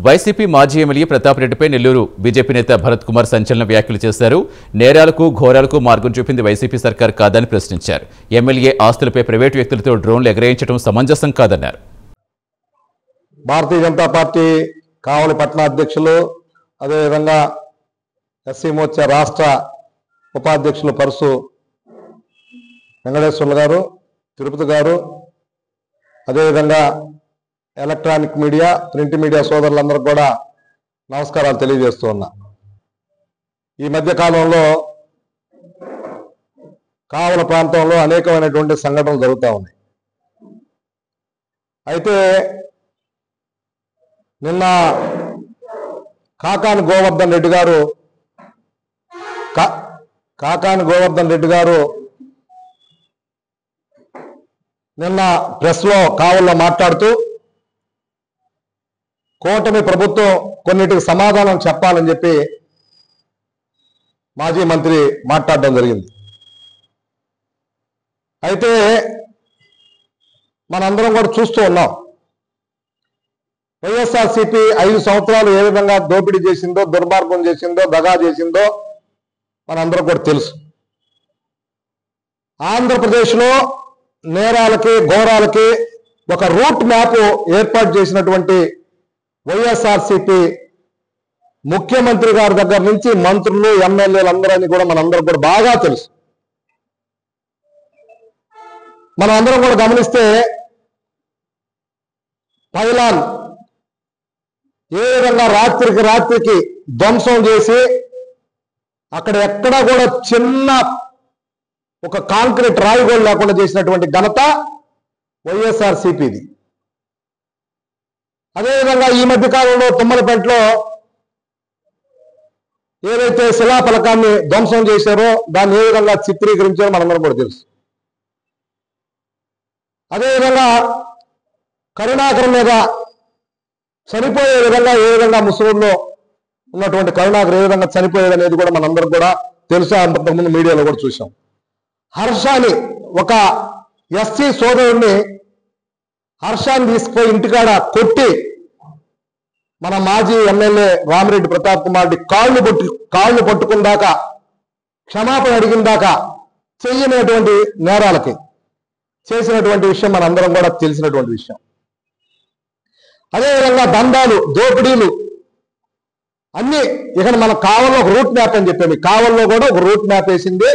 YCP మాజీ MLA Pratap రెడ్డిపై Nellore BJP నేత భరత్ కుమార్ సంచలన వ్యాఖ్యలు చేశారు. నేరాలకు ఘోరాలకు మార్గం చూపింది వైసీపీ సర్కార్ కాదని ప్రశ్నించారు. ఎమ్మెల్యే ఆస్తులపై ప్రైవేటు వ్యక్తులతో డ్రోన్లు ఎగరేయించడం సమంజసం కాదన్నారు. భారతీయ జనతా పార్టీ కావలి పట్టణ అధ్యక్షులు, అదేవిధంగా ఎస్సీ మోర్చా రాష్ట్ర ఉపాధ్యక్షులు పరుసు వెంకటేశ్వర్లు గారు, తిరుపతి గారు, అదేవిధంగా ఎలక్ట్రానిక్ మీడియా, ప్రింట్ మీడియా సోదరులందరికీ కూడా నమస్కారాలు తెలియజేస్తూ ఉన్నా. ఈ మధ్య కాలంలో కావల ప్రాంతంలో అనేకమైనటువంటి సంఘటనలు జరుగుతూ ఉన్నాయి. అయితే నిన్న కాకాని గోవర్ధన్ రెడ్డి గారు నిన్న ప్రెస్లో కావల్లో మాట్లాడుతూ కూటమి ప్రభుత్వం కొన్నిటికి సమాధానం చెప్పాలని చెప్పి మాజీ మంత్రి మాట్లాడడం జరిగింది. అయితే మనందరం కూడా చూస్తూ ఉన్నాం, వైఎస్ఆర్సీపీ 5 సంవత్సరాలు ఏ విధంగా దోపిడీ చేసిందో, దుర్మార్గం చేసిందో, దగా చేసిందో మనందరం కూడా తెలుసు. ఆంధ్రప్రదేశ్లో నేరాలకి ఘోరాలకి ఒక రూట్ మ్యాప్ ఏర్పాటు చేసినటువంటి వైఎస్ఆర్సీపీ ముఖ్యమంత్రి గారి దగ్గర నుంచి మంత్రులు, ఎమ్మెల్యేలు అందరూ కూడా మనందరం కూడా బాగా తెలుసు. మనం అందరం కూడా గమనిస్తే పైలాన్ ఏ విధంగా రాత్రికి ధ్వంసం చేసి అక్కడ ఎక్కడా కూడా చిన్న ఒక కాంక్రీట్ రాయి కూడా లేకుండా చేసినటువంటి ఘనత వైఎస్ఆర్సీపీది. అదేవిధంగా ఈ మధ్య కాలంలో తుమ్మలపేటలో ఏదైతే శిలాఫలకాన్ని ధ్వంసం చేశారో దాన్ని ఏ విధంగా చిత్రీకరించారో మనందరం కూడా తెలుసు. అదేవిధంగా కరుణాకర్ మీద చనిపోయే విధంగా ఏ విధంగా ముస్లింలో ఉన్నటువంటి కరుణాకర్ ఏ విధంగా చనిపోయేది అనేది కూడా మనందరం కూడా తెలుసు. అంతకుముందు మీడియాలో కూడా చూసాం. హర్షాని, ఒక ఎస్సీ సోదరుడిని హర్షాన్ని తీసుకుపోయి ఇంటికాడ కొట్టి మన మాజీ ఎమ్మెల్యే రామిరెడ్డి ప్రతాప్ కుమార్ రెడ్డి కాళ్ళు పట్టుకున్న దాకా, క్షమాపణ అడిగిన దాకా చెయ్యనటువంటి నేరాలకి చేసినటువంటి విషయం మనందరం కూడా తెలిసినటువంటి విషయం. అదేవిధంగా దందాలు, దోపిడీలు అన్నీ ఇక్కడ మన కావల్లో ఒక రూట్ మ్యాప్ అని చెప్పాము. కావల్లో కూడా ఒక రూట్ మ్యాప్ వేసింది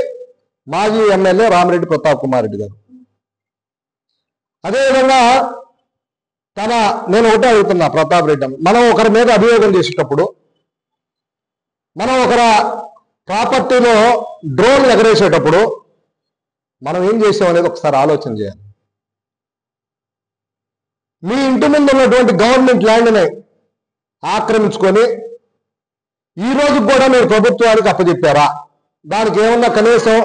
మాజీ ఎమ్మెల్యే రామిరెడ్డి ప్రతాప్ కుమార్ రెడ్డి గారు. అదేవిధంగా నేను ఒకటే అడుగుతున్నా ప్రతాప్ రెడ్డి, మనం ఒకరి మీద అభియోగం చేసేటప్పుడు, మనం ఒకరి ప్రాపర్టీలో డ్రోన్లు ఎగరేసేటప్పుడు మనం ఏం చేసాం అనేది ఒకసారి ఆలోచన చేయాలి. మీ ఇంటి ముందు ఉన్నటువంటి గవర్నమెంట్ ల్యాండ్ని ఆక్రమించుకొని ఈ రోజు కూడా మీరు ప్రభుత్వానికి అప్పచెప్పారా? దానికి ఏమన్నా కనీసం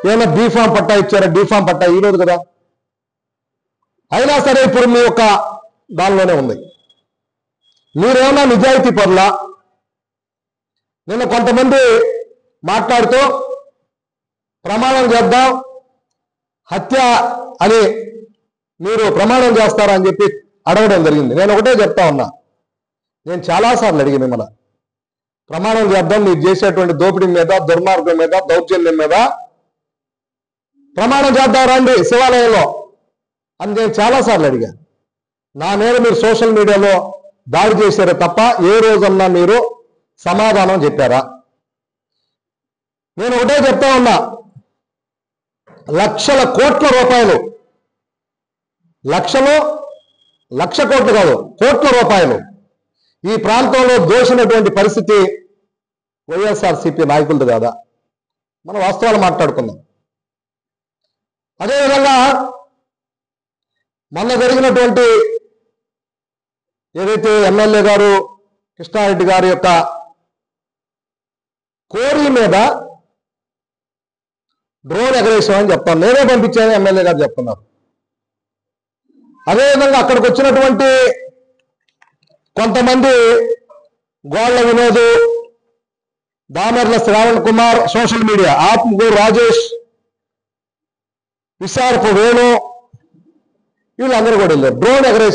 ఏమన్నా బీఫామ్ పట్టా ఇచ్చారా? డీఫామ్ పట్టా ఈరోజు కదా. అయినా సరే ఇప్పుడు మీ యొక్క దానిలోనే ఉంది. మీరేమన్నా నిజాయితీ పరులా? నిన్న కొంతమంది మాట్లాడుతూ ప్రమాణం చేద్దాం, హత్య అని మీరు ప్రమాణం చేస్తారా అని చెప్పి అడగడం జరిగింది. నేను ఒకటే చెప్తా ఉన్నా, నేను చాలాసార్లు అడిగి మిమ్మల్ని ప్రమాణం చేద్దాం, మీరు చేసేటువంటి దోపిడీ మీద, దుర్మార్గం మీద, దౌర్జన్యం మీద ప్రమాణం చేద్దాం రండి శివాలయంలో అని నేను చాలాసార్లు అడిగాను. నా మీద మీరు సోషల్ మీడియాలో దాడి చేశారే తప్ప ఏ రోజన్నా మీరు సమాధానం చెప్పారా? నేను ఒకటే చెప్తా ఉన్నా, లక్షల కోట్ల రూపాయలు, లక్ష కోట్లు కాదు, కోట్ల రూపాయలు ఈ ప్రాంతంలో దోషినటువంటి పరిస్థితి వైఎస్ఆర్సీపీ నాయకులది కాదా? మనం వాస్తవాలు మాట్లాడుకుందాం. అదేవిధంగా మొన్న జరిగినటువంటి ఏదైతే ఎమ్మెల్యే గారు కృష్ణారెడ్డి గారి యొక్క కోరి మీద డ్రోన్ ఎగరేసామని చెప్తాను, నేనే పంపించాను ఎమ్మెల్యే గారు చెప్తున్నారు. అదేవిధంగా అక్కడికి వచ్చినటువంటి కొంతమంది గోళ్ల వినోద్, దామెర్ల శ్రావణ్ కుమార్, సోషల్ మీడియా ఆత్మగూరు రాజేష్, విశారపు వేణు, వీళ్ళందరూ కూడా వెళ్ళారు. డ్రోన్ ఎగరేసి